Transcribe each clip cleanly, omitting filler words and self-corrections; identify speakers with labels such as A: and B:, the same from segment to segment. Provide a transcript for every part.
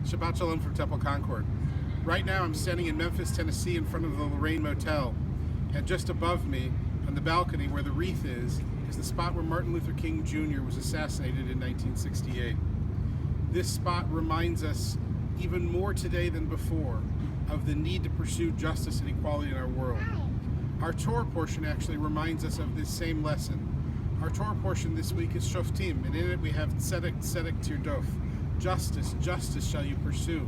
A: Shabbat Shalom from Temple Concord. Right now I'm standing in Memphis, Tennessee in front of the Lorraine Motel. And just above me, on the balcony where the wreath is the spot where Martin Luther King Jr. was assassinated in 1968. This spot reminds us, even more today than before, of the need to pursue justice and equality in our world. Our Torah portion actually reminds us of this same lesson. Our Torah portion this week is Shoftim, and in it we have Tzedek, Tzedek Tirdof. Justice, justice shall you pursue.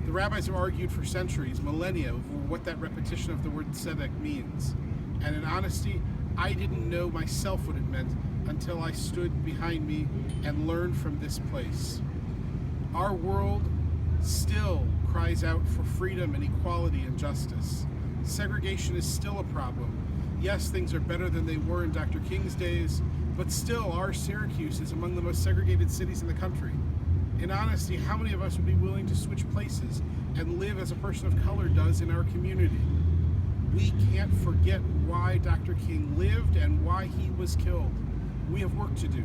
A: The rabbis have argued for centuries, millennia, over what that repetition of the word tzedek means. And in honesty, I didn't know myself what it meant until I stood behind me and learned from this place. Our world still cries out for freedom and equality and justice. Segregation is still a problem. Yes, things are better than they were in Dr. King's days, but still our Syracuse is among the most segregated cities in the country. In honesty, how many of us would be willing to switch places and live as a person of color does in our community? We can't forget why Dr. King lived and why he was killed. We have work to do.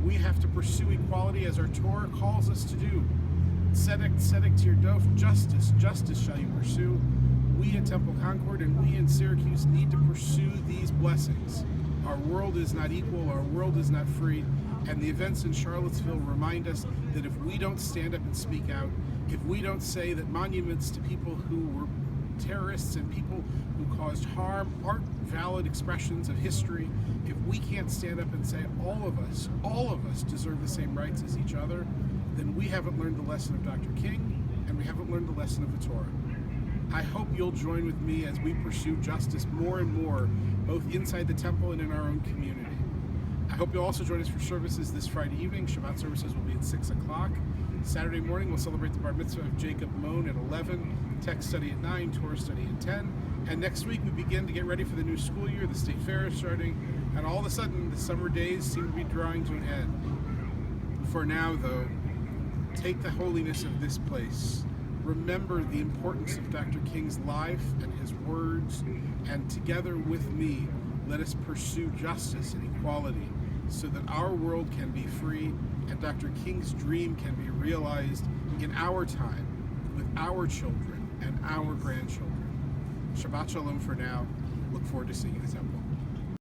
A: We have to pursue equality as our Torah calls us to do. Tzedek, Tzedek Tirdof, justice, justice shall you pursue. We in Temple Concord and we in Syracuse need to pursue these blessings. Our world is not equal, our world is not free, and the events in Charlottesville remind us that if we don't stand up and speak out, if we don't say that monuments to people who were terrorists and people who caused harm aren't valid expressions of history, if we can't stand up and say all of us deserve the same rights as each other, then we haven't learned the lesson of Dr. King, and we haven't learned the lesson of the Torah. I hope you'll join with me as we pursue justice more and more, both inside the temple and in our own community. I hope you'll also join us for services this Friday evening. Shabbat services will be at 6 o'clock. Saturday morning, we'll celebrate the Bar Mitzvah of Jacob Moan at 11, text study at 9, Torah study at 10. And next week, we begin to get ready for the new school year. The state fair is starting, and all of a sudden, the summer days seem to be drawing to an end. For now, though, take the holiness of this place. Remember the importance of Dr. King's life and his words, and together with me, let us pursue justice and equality so that our world can be free and Dr. King's dream can be realized in our time with our children and our grandchildren. Shabbat Shalom for now. Look forward to seeing you in the temple.